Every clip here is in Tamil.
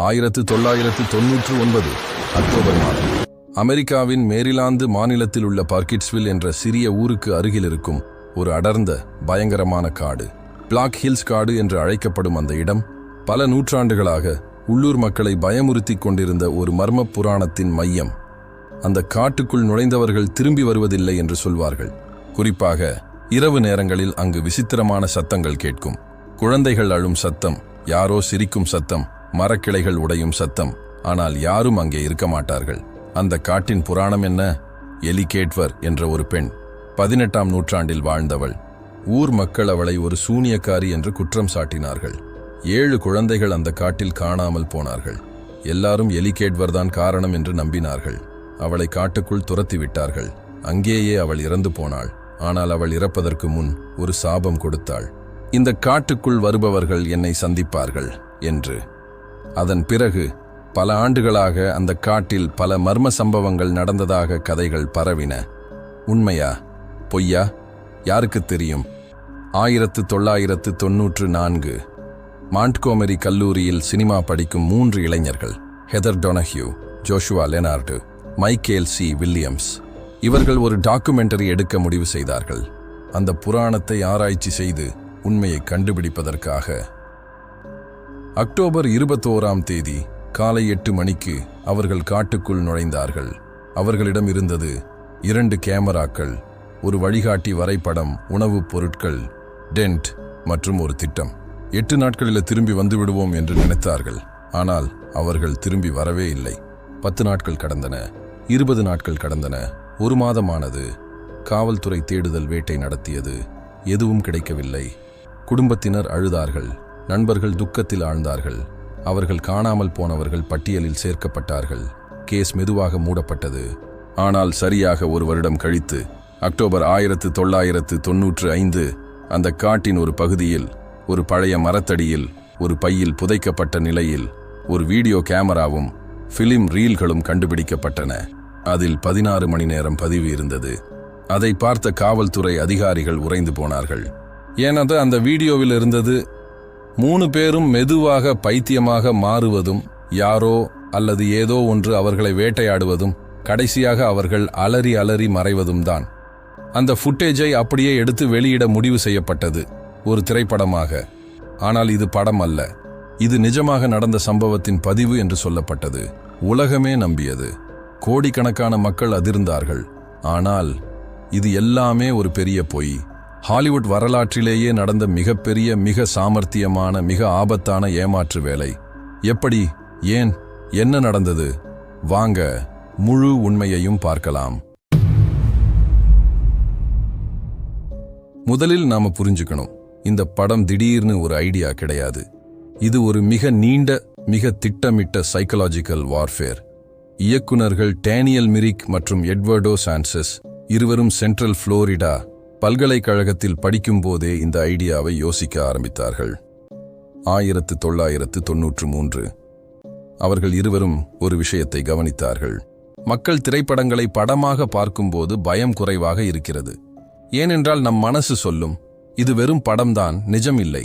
1999 அக்டோபர் மாதம் அமெரிக்காவின் மேரிலாந்து மாநிலத்தில் உள்ள பார்க்கிட்ஸ்வில் என்ற சிறிய ஊருக்கு அருகில் இருக்கும் ஒரு அடர்ந்த பயங்கரமான காடு, பிளாக் ஹில்ஸ் காடு என்று அழைக்கப்படும் அந்த இடம் பல நூற்றாண்டுகளாக உள்ளூர் மக்களை பயமுறுத்திக் கொண்டிருந்த ஒரு மர்ம புராணத்தின் மையம். அந்த காட்டுக்குள் நுழைந்தவர்கள் திரும்பி வருவதில்லை என்று சொல்வார்கள். குறிப்பாக இரவு நேரங்களில் அங்கு விசித்திரமான சத்தங்கள் கேட்கும். குழந்தைகள் அழும் சத்தம், யாரோ சிரிக்கும் சத்தம், மரக்கிளைகள் உடையும் சத்தம். ஆனால் யாரும் அங்கே இருக்க மாட்டார்கள். அந்த காட்டின் புராணம் என்ன? எலி கேட்வர் என்ற ஒரு பெண் 18ஆம் நூற்றாண்டில் வாழ்ந்தவள். ஊர் மக்கள் அவளை ஒரு சூனியக்காரி என்று குற்றம் சாட்டினார்கள். 7 குழந்தைகள் அந்த காட்டில் காணாமல் போனார்கள். எல்லாரும் எலி கேட்வர் தான் காரணம் என்று நம்பினார்கள். அவளை காட்டுக்குள் துரத்தி விட்டார்கள். அங்கேயே அவள் இறந்து போனாள். ஆனால் அவள் இறப்பதற்கு முன் ஒரு சாபம் கொடுத்தாள். இந்த காட்டுக்குள் வருபவர்கள் என்னை சந்திப்பார்கள் என்று. அதன் பிறகு பல ஆண்டுகளாக அந்த காட்டில் பல மர்ம சம்பவங்கள் நடந்ததாக கதைகள் பரவின. உண்மையா பொய்யா யாருக்கு தெரியும்? 1994 மாண்ட்கோமெரி கல்லூரியில் சினிமா படிக்கும் 3 இளைஞர்கள், Heather Donahue, Joshua Leonard, Michael C Williams, இவர்கள் ஒரு டாக்குமெண்டரி எடுக்க முடிவு செய்தார்கள். அந்த புராணத்தை ஆராய்ச்சி செய்து உண்மையை கண்டுபிடிப்பதற்காக. அக்டோபர் 21ஆம் தேதி காலை 8 மணிக்கு அவர்கள் காட்டுக்குள் நுழைந்தார்கள். அவர்களிடம் இருந்தது 2 கேமராக்கள், ஒரு வழிகாட்டி வரைபடம், உணவுப் பொருட்கள், டென்ட் மற்றும் ஒரு திட்டம். 8 நாட்களில் திரும்பி வந்து விடுவோம் என்று நினைத்தார்கள். ஆனால் அவர்கள் திரும்பி வரவே இல்லை. 10 நாட்கள் கடந்தன, 20 நாட்கள் கடந்தன, 1 மாதமானது. காவல்துறை தேடுதல் வேட்டை நடத்தியது. எதுவும் கிடைக்கவில்லை. குடும்பத்தினர் அழுதார்கள். நண்பர்கள் துக்கத்தில் ஆழ்ந்தார்கள். அவர்கள் காணாமல் போனவர்கள் பட்டியலில் சேர்க்கப்பட்டார்கள். கேஸ் மெதுவாக மூடப்பட்டது. ஆனால் சரியாக 1 வருடம் கழித்து அக்டோபர் 1995 அந்த காட்டின் ஒரு பகுதியில், ஒரு பழைய மரத்தடியில், ஒரு பையில் புதைக்கப்பட்ட நிலையில் ஒரு வீடியோ கேமராவும் பிலிம் ரீல்களும் கண்டுபிடிக்கப்பட்டன. அதில் 16 மணி நேரம் பதிவு இருந்தது. அதை பார்த்த காவல்துறை அதிகாரிகள் உறைந்து போனார்கள். ஏனது அந்த வீடியோவில் இருந்தது 3 பேரும் மெதுவாக பைத்தியமாக மாறுவதும், யாரோ அல்லது ஏதோ ஒன்று அவர்களை வேட்டையாடுவதும், கடைசியாக அவர்கள் அலறி அலறி மறைவதும் தான். அந்த ஃபுட்டேஜை அப்படியே எடுத்து வெளியிட முடிவு செய்யப்பட்டது, ஒரு திரைப்படமாக. ஆனால் இது படம் அல்ல, இது நிஜமாக நடந்த சம்பவத்தின் பதிவு என்று சொல்லப்பட்டது. உலகமே நம்பியது. கோடிக்கணக்கான மக்கள் அதிர்ந்தார்கள். ஆனால் இது எல்லாமே ஒரு பெரிய பொய். ஹாலிவுட் வரலாற்றிலேயே நடந்த மிகப்பெரிய, மிக சாமர்த்தியமான, மிக ஆபத்தான ஏமாற்று வேலை. எப்படி? ஏன்? என்ன நடந்தது? வாங்க முழு உண்மையையும் பார்க்கலாம். முதலில் நாம புரிஞ்சுக்கணும், இந்த படம் திடீர்னு ஒரு ஐடியா கிடையாது. இது ஒரு மிக நீண்ட, மிக திட்டமிட்ட சைக்கலாஜிக்கல் வார்ஃபேர். இயக்குனர்கள் டேனியல் மிரிக் மற்றும் எட்வர்டோ சான்சஸ் இருவரும் சென்ட்ரல் புளோரிடா பல்கலைக்கழகத்தில் படிக்கும்போதே இந்த ஐடியாவை யோசிக்க ஆரம்பித்தார்கள். 1993 அவர்கள் இருவரும் ஒரு விஷயத்தை கவனித்தார்கள். மக்கள் திரைப்படங்களை படமாக பார்க்கும்போது பயம் குறைவாக இருக்கிறது. ஏனென்றால் நம் மனசு சொல்லும், இது வெறும் படம்தான், நிஜம் இல்லை.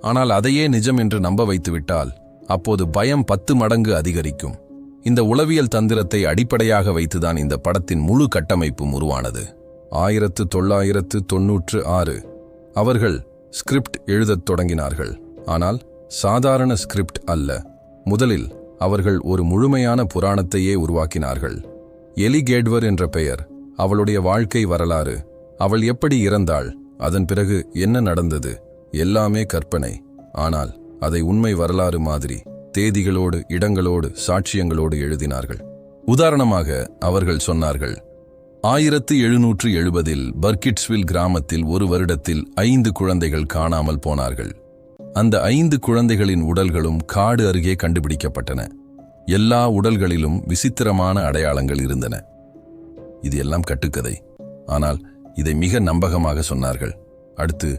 ஆனால் அதையே நிஜம் என்று நம்ப வைத்துவிட்டால் அப்போது பயம் 10 மடங்கு அதிகரிக்கும். இந்த உளவியல் தந்திரத்தை அடிப்படையாக வைத்துதான் இந்த படத்தின் முழு கட்டமைப்பும் உருவானது. 1996 அவர்கள் ஸ்கிரிப்ட் எழுதத் தொடங்கினார்கள். ஆனால் சாதாரண ஸ்கிரிப்ட் அல்ல. முதலில் அவர்கள் ஒரு முழுமையான புராணத்தையே உருவாக்கினார்கள். எலி கேட்வர் என்ற பெயர், அவளுடைய வாழ்க்கை வரலாறு, அவள் எப்படி இறந்தாள், அதன் பிறகு என்ன நடந்தது, எல்லாமே கற்பனை. ஆனால் அதை உண்மை வரலாறு மாதிரி தேதிகளோடு, இடங்களோடு, சாட்சியங்களோடு எழுதினார்கள். உதாரணமாக அவர்கள் சொன்னார்கள், 1770 பர்க்கிட்ஸ்வில் கிராமத்தில் 1 வருடத்தில் 5 குழந்தைகள் காணாமல் போனார்கள். அந்த 5 குழந்தைகளின் உடல்களும் காடு அருகே கண்டுபிடிக்கப்பட்டன. எல்லா உடல்களிலும் விசித்திரமான அடையாளங்கள் இருந்தன. இது எல்லாம் கட்டுக்கதை. ஆனால் இதை மிக நம்பகமாக சொன்னார்கள். அடுத்து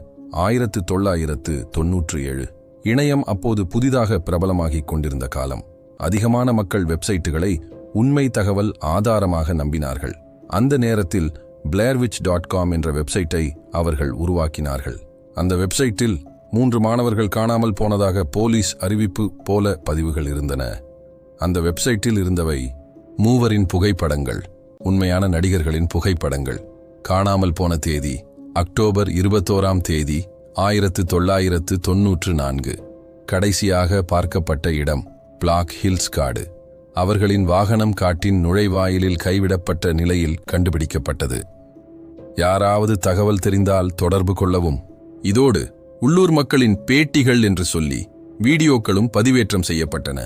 1997 இணையம் அப்போது புதிதாக பிரபலமாகிக் கொண்டிருந்த காலம். அதிகமான மக்கள் வெப்சைட்டுகளை உண்மை தகவல் ஆதாரமாக நம்பினார்கள். அந்த நேரத்தில் blairwitch.com என்ற வெப்சைட்டை அவர்கள் உருவாக்கினார்கள். அந்த வெப்சைட்டில் 3 மாணவர்கள் காணாமல் போனதாக போலீஸ் அறிவிப்பு போல பதிவுகள் இருந்தன. அந்த வெப்சைட்டில் இருந்தவை மூவரின் புகைப்படங்கள், உண்மையான நடிகர்களின் புகைப்படங்கள். காணாமல் போன தேதி அக்டோபர் 21ஆம் தேதி 1994. கடைசியாக பார்க்கப்பட்ட இடம் பிளாக் ஹில்ஸ் காடு. அவர்களின் வாகனம் காட்டின் நுழைவாயிலில் கைவிடப்பட்ட நிலையில் கண்டுபிடிக்கப்பட்டது. யாராவது தகவல் தெரிந்தால் தொடர்பு கொள்ளவும். இதோடு உள்ளூர் மக்களின் பேட்டிகள் என்று சொல்லி வீடியோக்களும் பதிவேற்றம் செய்யப்பட்டன.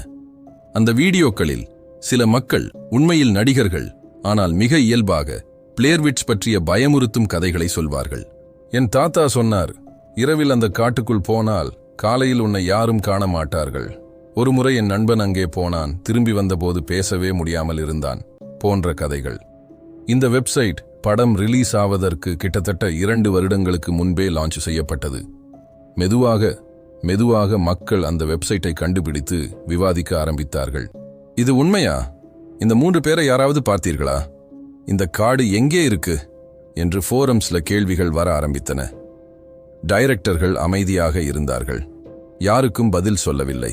அந்த வீடியோக்களில் சில மக்கள் உண்மையில் நடிகர்கள், ஆனால் மிக இயல்பாக பிளேர் விட்ச் பற்றிய பயமுறுத்தும் கதைகளை சொல்வார்கள். என் தாத்தா சொன்னார், இரவில் அந்த காட்டுக்குள் போனால் காலையில் உன்னை யாரும் காண மாட்டார்கள். ஒருமுறை என் நண்பன் அங்கே போனான், திரும்பி வந்தபோது பேசவே முடியாமல் இருந்தான் போன்ற கதைகள். இந்த வெப்சைட் படம் ரிலீஸ் ஆவதற்கு கிட்டத்தட்ட 2 வருடங்களுக்கு முன்பே லான்ச் செய்யப்பட்டது. மெதுவாக மக்கள் அந்த வெப்சைட்டை கண்டுபிடித்து விவாதிக்க ஆரம்பித்தார்கள். இது உண்மையா? இந்த 3 பேரை யாராவது பார்த்தீர்களா? இந்த காடு எங்கே இருக்கு என்று ஃபோரம்ஸ்ல கேள்விகள் வர ஆரம்பித்தன. டைரக்டர்கள் அமைதியாக இருந்தார்கள். யாருக்கும் பதில் சொல்லவில்லை.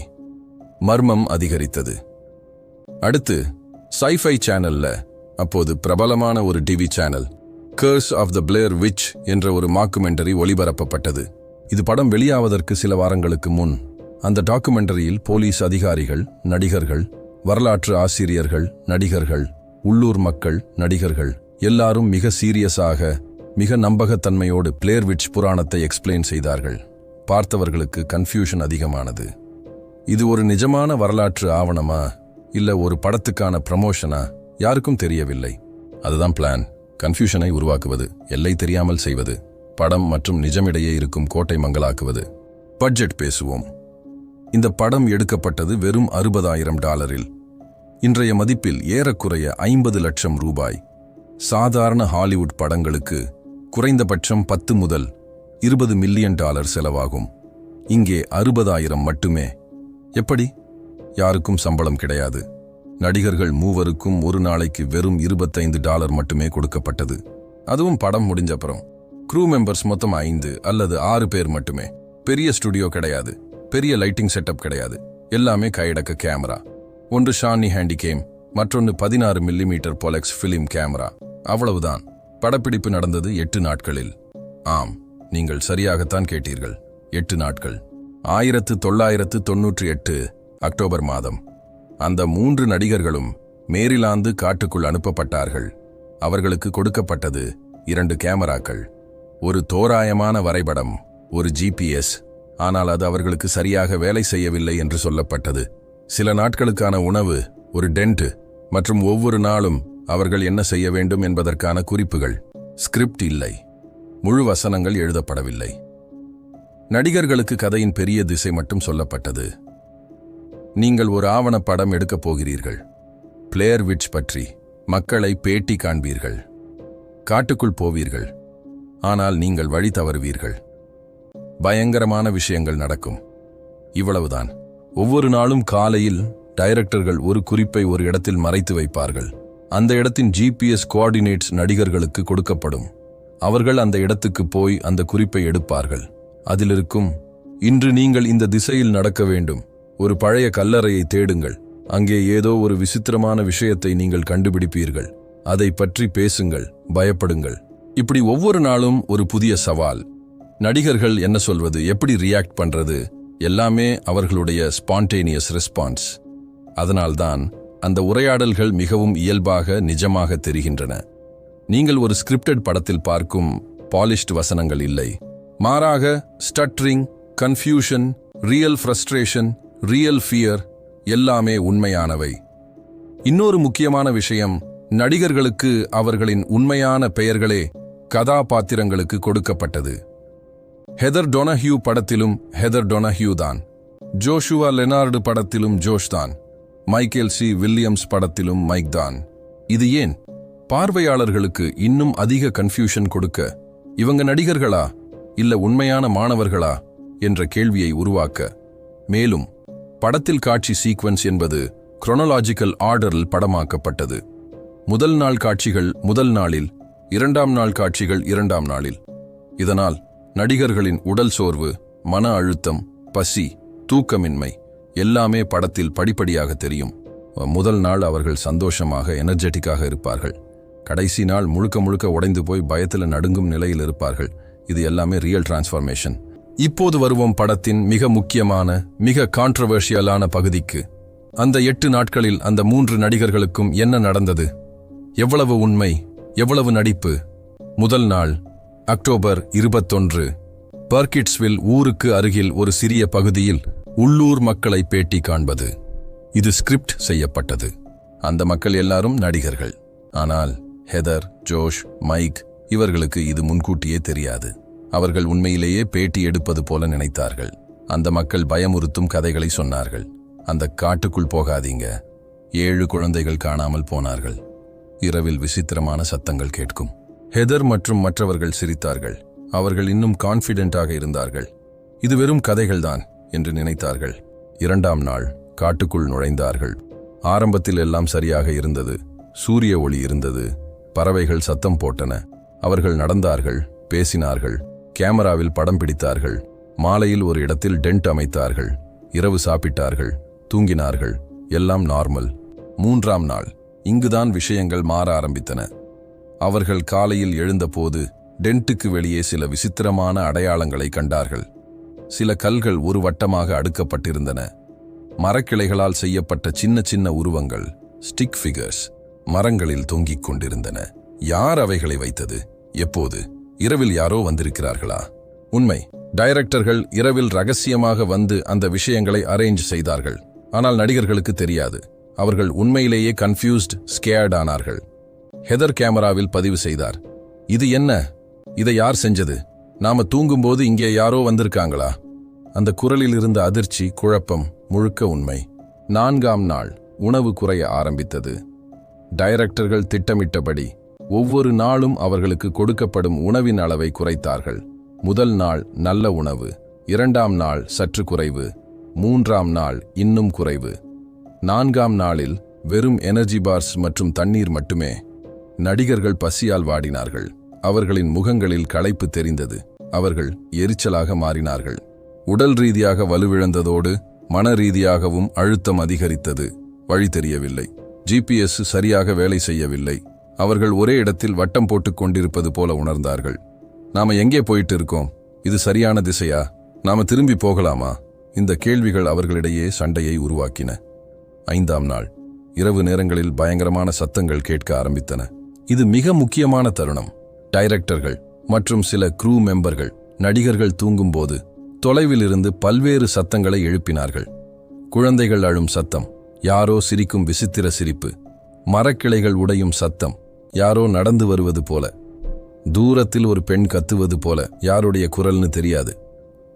மர்மம் அதிகரித்தது. அடுத்து சைஃபை சேனல்ல, அப்போது பிரபலமான ஒரு TV channel, curse of the Blair witch என்ற ஒரு மாக்குமெண்டரி ஒளிபரப்பப்பட்டது. இது படம் வெளியாவதற்கு சில வாரங்களுக்கு முன். அந்த டாக்குமெண்டரியில் போலீஸ் அதிகாரிகள், நடிகர்கள், வரலாற்று ஆசிரியர்கள், நடிகர்கள், உள்ளூர் மக்கள், நடிகர்கள் எல்லாரும் மிக சீரியஸாக, மிக நம்பகத்தன்மையோடு பிளேர் விட்ச் புராணத்தை எக்ஸ்பிளைன் செய்தார்கள். பார்த்தவர்களுக்கு கன்ஃபியூஷன் அதிகமானது. இது ஒரு நிஜமான வரலாற்று ஆவணமா இல்ல ஒரு படத்துக்கான ப்ரமோஷனா? யாருக்கும் தெரியவில்லை. அதுதான் பிளான். கன்ஃபியூஷனை உருவாக்குவது, எல்லை தெரியாமல் செய்வது, படம் மற்றும் நிஜமிடையே இருக்கும் கோட்டை மங்கலாக்குவது. பட்ஜெட் பேசுவோம். இந்த படம் எடுக்கப்பட்டது வெறும் $60,000. இன்றைய மதிப்பில் ஏறக்குறைய 50 லட்சம் ரூபாய். சாதாரண ஹாலிவுட் படங்களுக்கு குறைந்தபட்சம் $10 முதல் $20 மில்லியன் செலவாகும். இங்கே 60,000 மட்டுமே. எப்படி? யாருக்கும் சம்பளம் கிடையாது. நடிகர்கள் மூவருக்கும் ஒரு நாளைக்கு வெறும் $25 மட்டுமே கொடுக்கப்பட்டது. அதுவும் படம் முடிஞ்சப்புறம். க்ரூ மெம்பர்ஸ் மொத்தம் 5 அல்லது 6 பேர் மட்டுமே. பெரிய ஸ்டுடியோ கிடையாது, பெரிய லைட்டிங் செட்டப் கிடையாது. எல்லாமே கையடக்க கேமரா. ஒன்று ஷானி ஹேண்டிகேம், மற்றொன்று 16 மில்லிமீட்டர் பொலெக்ஸ் ஃபிலிம் கேமரா. அவ்வளவுதான். படப்பிடிப்பு நடந்தது 8 நாட்களில். ஆம், நீங்கள் சரியாகத்தான் கேட்டீர்கள், 8 நாட்கள். 1998 அக்டோபர் மாதம். அந்த 3 நடிகர்களும் மேரிலாந்து காட்டுக்குள் அனுப்பப்பட்டார்கள். அவர்களுக்கு கொடுக்கப்பட்டது 2 கேமராக்கள், ஒரு தோராயமான வரைபடம், ஒரு GPS. ஆனால் அது அவர்களுக்கு சரியாக வேலை செய்யவில்லை என்று சொல்லப்பட்டது. சில நாட்களுக்கான உணவு, ஒரு டென்ட் மற்றும் ஒவ்வொரு நாளும் அவர்கள் என்ன செய்ய வேண்டும் என்பதற்கான குறிப்புகள். ஸ்கிரிப்ட் இல்லை, முழு வசனங்கள் எழுதப்படவில்லை. நடிகர்களுக்கு கதையின் பெரிய திசை மட்டும் சொல்லப்பட்டது. நீங்கள் ஒரு ஆவணப்படம் எடுக்கப் போகிறீர்கள். பிளேர் விட்ச் பற்றி மக்களை பேட்டி காண்பீர்கள். காட்டுக்குள் போவீர்கள். ஆனால் நீங்கள் வழி தவறுவீர்கள். பயங்கரமான விஷயங்கள் நடக்கும். இவ்வளவுதான். ஒவ்வொரு நாளும் காலையில் டைரக்டர்கள் ஒரு குறிப்பை ஒரு இடத்தில் மறைத்து வைப்பார்கள். அந்த இடத்தின் GPS கோஆர்டினேட்ஸ் நடிகர்களுக்கு கொடுக்கப்படும். அவர்கள் அந்த இடத்துக்கு போய் அந்த குறிப்பை எடுப்பார்கள். அதிலிருக்கும், இன்று நீங்கள் இந்த திசையில் நடக்க வேண்டும். ஒரு பழைய கல்லறையை தேடுங்கள். அங்கே ஏதோ ஒரு விசித்திரமான விஷயத்தை நீங்கள் கண்டுபிடிப்பீர்கள். அதை பற்றி பேசுங்கள், பயப்படுங்கள். இப்படி ஒவ்வொரு நாளும் ஒரு புதிய சவால். நடிகர்கள் என்ன சொல்வது, எப்படி ரியாக்ட் பண்றது, எல்லாமே அவர்களுடைய ஸ்பான்டேனியஸ் ரெஸ்பான்ஸ். அதனால்தான் அந்த உரையாடல்கள் மிகவும் இயல்பாக, நிஜமாக தெரிகின்றன. நீங்கள் ஒரு ஸ்கிரிப்டட் படத்தில் பார்க்கும் பாலிஷ்ட் வசனங்கள் இல்லை. மாறாக stuttering, confusion, real frustration, real fear எல்லாமே உண்மையானவை. இன்னொரு முக்கியமான விஷயம், நடிகர்களுக்கு அவர்களின் உண்மையான பெயர்களே கதாபாத்திரங்களுக்கு கொடுக்கப்பட்டது. ஹெதர் டொனஹியூ படத்திலும் ஹெதர் டொனஹியூ தான். ஜோஷுவா லெனார்டு படத்திலும் ஜோஷ் தான். மைக்கேல் சி வில்லியம்ஸ் படத்திலும் மைக் தான். இது ஏன்? பார்வையாளர்களுக்கு இன்னும் அதிக கன்ஃபியூஷன் கொடுக்க, இவங்க நடிகர்களா இல்ல உண்மையான மாணவர்களா என்ற கேள்வியை உருவாக்க. மேலும் படத்தில் காட்சி சீக்வென்ஸ் என்பது குரோனலாஜிக்கல் ஆர்டரில் படமாக்கப்பட்டது. முதல் நாள் காட்சிகள் முதல் நாளில், 2ஆம் நாள் காட்சிகள் 2ஆம் நாளில். இதனால் நடிகர்களின் உடல் சோர்வு மன அழுத்தம், பசி, தூக்கமின்மை எல்லாமே படத்தில் படிப்படியாக தெரியும். முதல் நாள் அவர்கள் சந்தோஷமாக எனர்ஜெட்டிக்காக இருப்பார்கள். கடைசி நாள் முழுக்க முழுக்க உடைந்து போய் பயத்தில் நடுங்கும் நிலையில் இருப்பார்கள். இது எல்லாமே ரியல் டிரான்ஸ்ஃபர்மேஷன். இப்போது வருவோம் படத்தின் மிக முக்கியமான, மிக கான்ட்ரவர்ஷியலான பகுதிக்கு. அந்த 8 நாட்களில் அந்த 3 நடிகர்களுக்கும் என்ன நடந்தது? எவ்வளவு உண்மை, எவ்வளவு நடிப்பு? முதல் நாள் அக்டோபர் 21. பர்கிட்ஸ்வில் ஊருக்கு அருகில் ஒரு சிறிய பகுதியில் உள்ளூர் மக்களை பேட்டி காண்பது. இது ஸ்கிரிப்ட் செய்யப்பட்டது. அந்த மக்கள் எல்லாரும் நடிகர்கள். ஆனால் ஹெதர், ஜோஷ், மைக் இவர்களுக்கு இது முன்கூட்டியே தெரியாது. அவர்கள் உண்மையிலேயே பேட்டி எடுப்பது போல நினைத்தார்கள். அந்த மக்கள் பயமுறுத்தும் கதைகளை சொன்னார்கள். அந்த காட்டுக்குள் போகாதீங்க, 7 குழந்தைகள் காணாமல் போனார்கள், இரவில் விசித்திரமான சத்தங்கள் கேட்கும். ஹெதர் மற்றும் மற்றவர்கள் சிரித்தார்கள். அவர்கள் இன்னும் கான்ஃபிடென்ட்டாக இருந்தார்கள். இது வெறும் கதைகள்தான் என்று நினைத்தார்கள். 2ஆம் நாள் காட்டுக்குள் நுழைந்தார்கள். ஆரம்பத்தில் எல்லாம் சரியாக இருந்தது. சூரிய ஒளி இருந்தது. பறவைகள் சத்தம் போட்டன. அவர்கள் நடந்தார்கள், பேசினார்கள், கேமராவில் படம் பிடித்தார்கள். மாலையில் ஒரு இடத்தில் டென்ட் அமைத்தார்கள். இரவு சாப்பிட்டார்கள், தூங்கினார்கள். எல்லாம் நார்மல். 3ஆம் நாள் இங்குதான் விஷயங்கள் மாற ஆரம்பித்தன. அவர்கள் காலையில் எழுந்தபோது டென்ட்டுக்கு வெளியே சில விசித்திரமான அடையாளங்களை கண்டார்கள். சில கல்கள் ஒரு வட்டமாக அடுக்கப்பட்டிருந்தன. மரக்கிளைகளால் செய்யப்பட்ட சின்ன சின்ன உருவங்கள், ஸ்டிக் ஃபிகர்ஸ், மரங்களில் தொங்கிக் கொண்டிருந்தன. யார் அவைகளை வைத்தது? எப்போது? இரவில் யாரோ வந்திருக்கிறார்களா? உண்மை, டைரக்டர்கள் இரவில் ரகசியமாக வந்து அந்த விஷயங்களை அரேஞ்ச் செய்தார்கள். ஆனால் நடிகர்களுக்கு தெரியாது. அவர்கள் உண்மையிலேயே கன்ஃபியூஸ்ட், ஸ்கேர்ட் ஆனார்கள். ஹெதர் கேமராவில் பதிவு செய்தார். இது என்ன? இதை யார் செஞ்சது? நாம தூங்கும்போது இங்கே யாரோ வந்திருக்காங்களா? அந்த குரலில் இருந்த அதிர்ச்சி, குழப்பம் முழுக்க உண்மை. 4ஆம் நாள் உணவு குறைய ஆரம்பித்தது. டைரக்டர்கள் திட்டமிட்டபடி ஒவ்வொரு நாளும் அவர்களுக்கு கொடுக்கப்படும் உணவின் அளவை குறைத்தார்கள். முதல் நாள் நல்ல உணவு, 2ஆம் நாள் சற்று குறைவு, 3ஆம் நாள் இன்னும் குறைவு, 4ஆம் நாளில் வெறும் எனர்ஜி பார்ஸ் மற்றும் தண்ணீர் மட்டுமே. நடிகர்கள் பசியால் வாடினார்கள். அவர்களின் முகங்களில் களைப்பு தெரிந்தது. அவர்கள் எரிச்சலாக மாறினார்கள். உடல் ரீதியாக வலுவிழந்ததோடு மன ரீதியாகவும் அழுத்தம் அதிகரித்தது. வழி தெரியவில்லை. GPS சரியாக வேலை செய்யவில்லை. அவர்கள் ஒரே இடத்தில் வட்டம் போட்டுக் கொண்டிருப்பது போல உணர்ந்தார்கள். நாம எங்கே போயிட்டு இருக்கோம்? இது சரியான திசையா? நாம திரும்பி போகலாமா? இந்த கேள்விகள் அவர்களிடையே சண்டையை உருவாக்கின. 5ஆம் நாள் இரவு நேரங்களில் பயங்கரமான சத்தங்கள் கேட்க ஆரம்பித்தன. இது மிக முக்கியமான தருணம். டைரக்டர்கள் மற்றும் சில க்ரூ மெம்பர்கள் நடிகர்கள் தூங்கும்போது தொலைவில் இருந்து பல்வேறு சத்தங்களை எழுப்பினார்கள். குழந்தைகள் அழும் சத்தம், யாரோ சிரிக்கும் விசித்திர சிரிப்பு, மரக்கிளைகள் உடையும் சத்தம், யாரோ நடந்து வருவது போல, தூரத்தில் ஒரு பெண் கத்துவது போல, யாருடைய குரல்னு தெரியாது,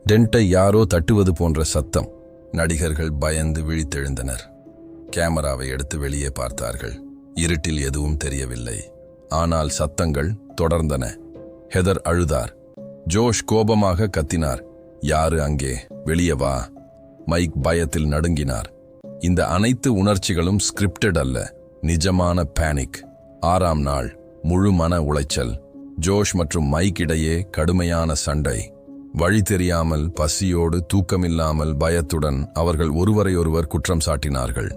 டென்ட்டை யாரோ தட்டுவது போன்ற சத்தம். நடிகர்கள் பயந்து விழித்தெழுந்தனர். கேமராவை எடுத்து வெளியே பார்த்தார்கள். இருட்டில் எதுவும் தெரியவில்லை. ஆனால் சத்தங்கள் தொடர்ந்தன. ஹெதர் அழுதார். ஜோஷ் கோபமாக கத்தினார், யாரு அங்கே? வெளியே வா. மைக் பயத்தில் நடுங்கினார். இந்த அனைத்து உணர்ச்சிகளும் ஸ்கிரிப்டட் அல்ல, நிஜமான பேனிக். 6ஆம் நாள் முழு மன உளைச்சல். ஜோஷ் மற்றும் மைக் இடையே கடுமையான சண்டை. வழி தெரியாமல், பசியோடு, தூக்கமில்லாமல், பயத்துடன் அவர்கள் ஒருவரையொருவர் குற்றம் சாட்டினார்கள்.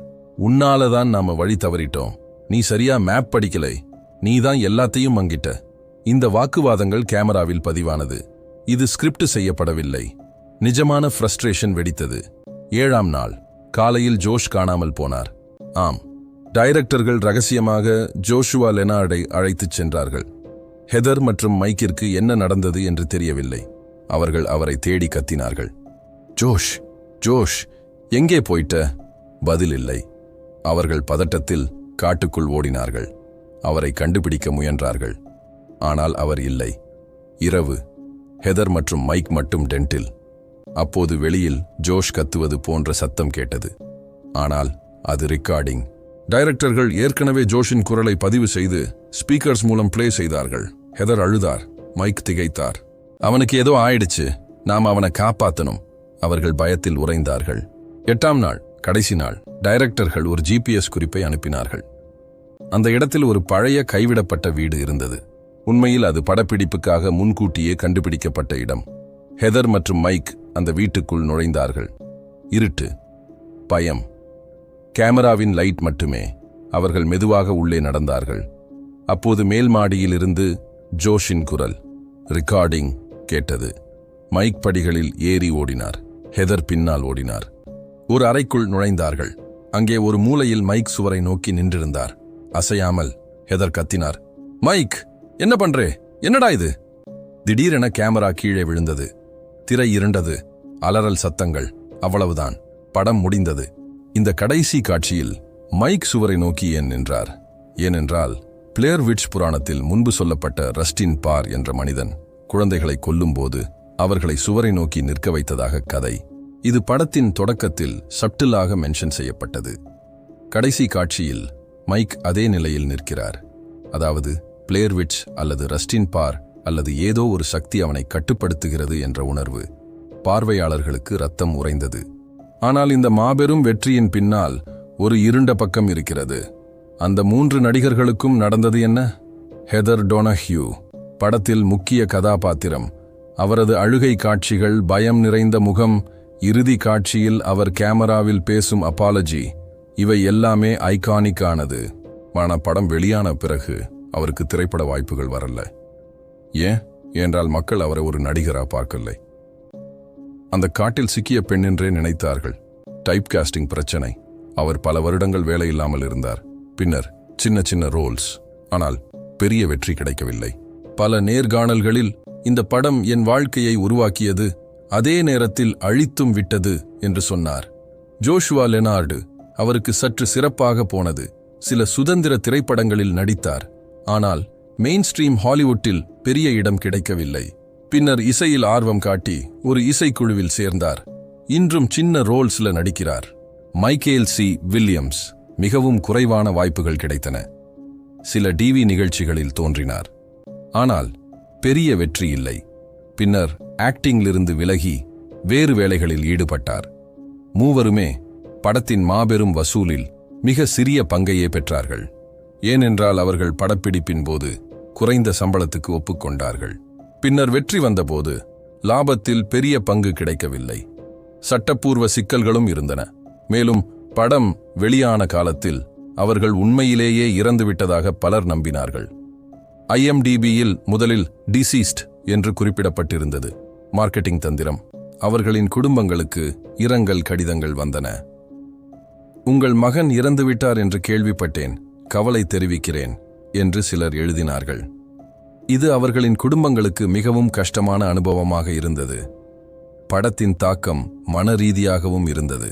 உன்னாலதான் நாம வழி தவறிட்டோம். நீ சரியா மேப் படிக்கலை. நீதான் எல்லாத்தையும் மங்கிட்ட. இந்த வாக்குவாதங்கள் கேமராவில் பதிவானது. இது ஸ்கிரிப்ட் செய்யப்படவில்லை. நிஜமான ஃப்ரஸ்ட்ரேஷன் வெடித்தது. 7ஆம் நாள் காலையில் ஜோஷ் காணாமல் போனார். ஆம், டைரக்டர்கள் ரகசியமாக ஜோஷுவா லெனார்டை அழைத்துச் சென்றார்கள். ஹெதர் மற்றும் மைக்கிற்கு என்ன நடந்தது என்று தெரியவில்லை. அவர்கள் அவரை தேடி கத்தினார்கள். ஜோஷ், ஜோஷ், எங்கே போயிட்ட? பதில் இல்லை. அவர்கள் பதட்டத்தில் காட்டுக்குள் ஓடினார்கள். அவரை கண்டுபிடிக்க முயன்றார்கள். ஆனால் அவர் இல்லை. இரவு. ஹெதர் மற்றும் மைக் மட்டும் டென்ட்டில். அப்போது வெளியில் ஜோஷ் கத்துவது போன்ற சத்தம் கேட்டது. ஆனால் அது ரெக்கார்டிங். டைரக்டர்கள் ஏற்கனவே ஜோஷின் குரலை பதிவு செய்து ஸ்பீக்கர்ஸ் மூலம் பிளே செய்தார்கள். ஹெதர் அழுதார். மைக் திகைத்தார். அவனுக்கு ஏதோ ஆயிடுச்சு, நாம் அவனை காப்பாத்தணும். அவர்கள் பயத்தில் உறைந்தார்கள். 8ஆம் நாள் கடைசி நாள் டைரக்டர்கள் ஒரு GPS குறிப்பை அனுப்பினார்கள். அந்த இடத்தில் ஒரு பழைய கைவிடப்பட்ட வீடு இருந்தது. உண்மையில் அது படப்பிடிப்புக்காக முன்கூட்டியே கண்டுபிடிக்கப்பட்ட இடம். ஹெதர் மற்றும் மைக் அந்த வீட்டுக்குள் நுழைந்தார்கள். இருட்டு, பயம், கேமராவின் லைட் மட்டுமே. அவர்கள் மெதுவாக உள்ளே நடந்தார்கள். அப்போது மேல் மாடியிலிருந்து ஜோஷின் குரல், ரெக்கார்டிங் கேட்டது. மைக் படிகளில் ஏறி ஓடினார். ஹெதர் பின்னால் ஓடினார். ஒரு அறைக்குள் நுழைந்தார்கள். அங்கே ஒரு மூலையில் மைக் சுவரை நோக்கி நின்றிருந்தார், அசையாமல். ஹெதர் கத்தினார், மைக், என்ன பண்றே? என்னடா இது? திடீரென கேமரா கீழே விழுந்தது. திரை இருண்டது. அலறல் சத்தங்கள். அவ்வளவுதான். படம் முடிந்தது. இந்த கடைசி காட்சியில் மைக் சுவரை நோக்கி ஏன் நின்றார்? ஏனென்றால் பிளேர் விட்ச் புராணத்தில் முன்பு சொல்லப்பட்ட ரஸ்டின் பார் என்ற மனிதன் குழந்தைகளை கொல்லும்போது அவர்களை சுவரை நோக்கி நிற்க வைத்ததாக கதை. இது படத்தின் தொடக்கத்தில் சப்டிலாக மென்ஷன் செய்யப்பட்டது. கடைசி காட்சியில் மைக் அதே நிலையில் நிற்கிறார். அதாவது பிளேர் விட்ச் அல்லது ரஸ்டின் பார் அல்லது ஏதோ ஒரு சக்தி அவனை கட்டுப்படுத்துகிறது என்ற உணர்வு. பார்வையாளர்களுக்கு ரத்தம் உறைந்தது. ஆனால் இந்த மாபெரும் வெற்றியின் பின்னால் ஒரு இருண்ட பக்கம் இருக்கிறது. அந்த 3 நடிகர்களுக்கும் நடந்தது என்ன? ஹெதர் டொனஹ்யூ படத்தில் முக்கிய கதாபாத்திரம். அவரது அழுகை காட்சிகள், பயம் நிறைந்த முகம், இறுதி காட்சியில் அவர் கேமராவில் பேசும் அப்பாலஜி, இவை எல்லாமே ஐகானிக் ஆனது. ஆனா படம் வெளியான பிறகு அவருக்கு திரைப்பட வாய்ப்புகள் வரல. ஏன் என்றால் மக்கள் அவரை ஒரு நடிகரா பார்க்கலை. அந்த காட்டில் சிக்கிய பெண் என்றே நினைத்தார்கள். டைப் காஸ்டிங் பிரச்சனை. அவர் பல வருடங்கள் வேலை இல்லாமல் இருந்தார். பின்னர் சின்ன சின்ன ரோல்ஸ். ஆனால் பெரிய வெற்றி கிடைக்கவில்லை. பல நேர்காணல்களில் இந்த படம் என் வாழ்க்கையை உருவாக்கியது, அதே நேரத்தில் அழித்தும் விட்டது என்று சொன்னார். ஜோஷுவா லெனார்டு அவருக்கு சற்று சிறப்பாக போனது. சில சுதந்திர திரைப்படங்களில் நடித்தார். ஆனால் மெயின் ஸ்ட்ரீம் ஹாலிவுட்டில் பெரிய இடம் கிடைக்கவில்லை. பின்னர் இசையில் ஆர்வம் காட்டி ஒரு இசைக்குழுவில் சேர்ந்தார். இன்றும் சின்ன ரோல்ஸ்ல நடிக்கிறார். Michael C. வில்லியம்ஸ் மிகவும் குறைவான வாய்ப்புகள் கிடைத்தன. சில டிவி நிகழ்ச்சிகளில் தோன்றினார். ஆனால் பெரிய வெற்றி இல்லை. பின்னர் ஆக்டிங்கிலிருந்து விலகி வேறு வேலைகளில் ஈடுபட்டார். மூவருமே படத்தின் மாபெரும் வசூலில் மிக சிறிய பங்கையே பெற்றார்கள். ஏனென்றால் அவர்கள் படப்பிடிப்பின் போது குறைந்த சம்பளத்துக்கு ஒப்புக்கொண்டார்கள். பின்னர் வெற்றி வந்தபோது லாபத்தில் பெரிய பங்கு கிடைக்கவில்லை. சட்டப்பூர்வ சிக்கல்களும் இருந்தன. மேலும் படம் வெளியான காலத்தில் அவர்கள் உண்மையிலேயே இறந்துவிட்டதாக பலர் நம்பினார்கள். IMDbயில் முதலில் டிசீஸ்ட் என்று குறிப்பிடப்பட்டிருந்தது. மார்க்கெட்டிங் தந்திரம். அவர்களின் குடும்பங்களுக்கு இரங்கல் கடிதங்கள் வந்தன. உங்கள் மகன் இறந்துவிட்டார் என்று கேள்விப்பட்டேன், கவலை தெரிவிக்கிறேன் என்று சிலர் எழுதினார்கள். இது அவர்களின் குடும்பங்களுக்கு மிகவும் கஷ்டமான அனுபவமாக இருந்தது. படத்தின் தாக்கம் மனரீதியாகவும் இருந்தது.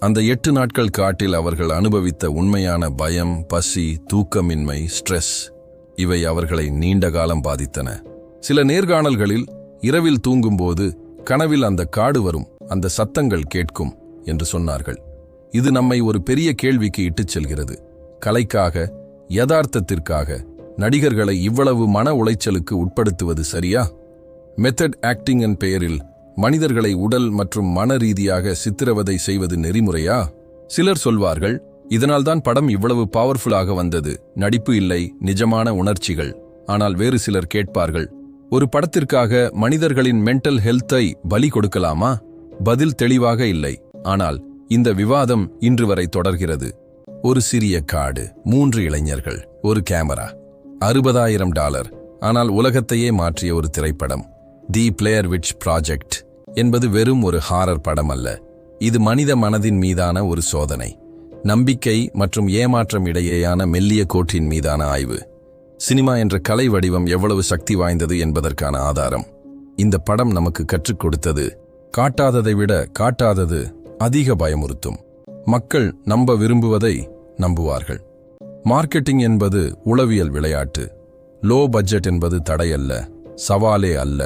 அந்த 8 நாட்கள் காட்டில் அவர்கள் அனுபவித்த உண்மையான பயம், பசி, தூக்கமின்மை, ஸ்ட்ரெஸ், இவை அவர்களை நீண்ட காலம் பாதித்தன. சில நேர்காணல்களில் இரவில் தூங்கும்போது கனவில் அந்த காடு வரும், அந்த சத்தங்கள் கேட்கும் என்று சொன்னார்கள். இது நம்மை ஒரு பெரிய கேள்விக்கு இட்டுச் செல்கிறது. கலைக்காக, யதார்த்தத்திற்காக நடிகர்களை இவ்வளவு மன உளைச்சலுக்கு உட்படுத்துவது சரியா? மெத்தட் ஆக்டிங்கின் பெயரில் மனிதர்களை உடல் மற்றும் மன ரீதியாக சித்திரவதை செய்வது நெறிமுறையா? சிலர் சொல்வார்கள், இதனால்தான் படம் இவ்வளவு பவர்ஃபுல்லாக வந்தது, நடிப்பு இல்லை, நிஜமான உணர்ச்சிகள். ஆனால் வேறு சிலர் கேட்பார்கள், ஒரு படத்திற்காக மனிதர்களின் மென்டல் ஹெல்த்தை பலி கொடுக்கலாமா? பதில் தெளிவாக இல்லை. ஆனால் இந்த விவாதம் இன்று வரை தொடர்கிறது. ஒரு சிறிய காடு, 3 இளைஞர்கள், ஒரு கேமரா, $60,000. ஆனால் உலகத்தையே மாற்றிய ஒரு திரைப்படம். தி பிளேர் விட்ச் ப்ராஜெக்ட் என்பது வெறும் ஒரு ஹாரர் படம் அல்ல. இது மனித மனதின் மீதான ஒரு சோதனை. நம்பிக்கை மற்றும் ஏமாற்றம் இடையேயான மெல்லிய கோட்டின் மீதான ஆய்வு. சினிமா என்ற கலை வடிவம் எவ்வளவு சக்தி வாய்ந்தது என்பதற்கான ஆதாரம். இந்த படம் நமக்கு கற்றுக் கொடுத்தது, காட்டாததை விட காட்டாதது அதிக பயமுறுத்தும். மக்கள் நம்ப விரும்புவதை நம்புவார்கள். மார்க்கெட்டிங் என்பது உளவியல் விளையாட்டு. லோ பட்ஜெட் என்பது தடையல்ல, சவாலே அல்ல,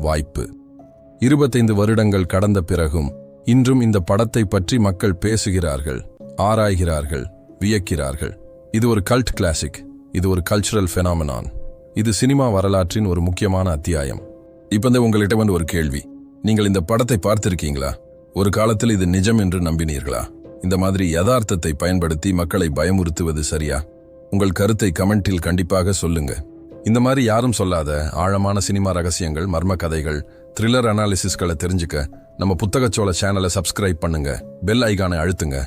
வாய்ப்பு. 25 வருடங்கள் கடந்த பிறகும் இன்றும் இந்த படத்தை பற்றி மக்கள் பேசுகிறார்கள், ஆராய்கிறார்கள், வியக்கிறார்கள். இது ஒரு கல்ட் கிளாசிக். இது ஒரு கல்ச்சுரல் ஃபெனாமினான். இது சினிமா வரலாற்றின் ஒரு முக்கியமான அத்தியாயம். இப்ப உங்களிடம் ஒரு கேள்வி. நீங்கள் இந்த படத்தை பார்த்திருக்கீங்களா? ஒரு காலத்தில் இது நிஜம் என்று நம்பினீர்களா? இந்த மாதிரி யதார்த்தத்தை பயன்படுத்தி மக்களை பயமுறுத்துவது சரியா? உங்கள் கருத்தை கமெண்டில் கண்டிப்பாக சொல்லுங்க. இந்த மாதிரி யாரும் சொல்லாத ஆழமான சினிமா ரகசியங்கள், மர்ம கதைகள் த்ரில்லர் அனாலிசிஸ்களை தெரிஞ்சுக்க நம்ம புத்தகச்சோலை சேனலை சப்ஸ்கிரைப் பண்ணுங்க, பெல் ஐகானை அழுத்துங்க.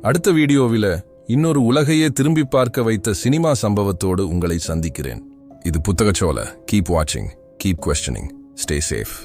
அடுத்த வீடியோவில் இன்னொரு உலகையே திரும்பி பார்க்க வைத்த சினிமா சம்பவத்தோடு உங்களை சந்திக்கிறேன். இது புத்தகச்சோலை. கீப் வாட்சிங், கீப் கொஸ்டினிங், ஸ்டே சேஃப்.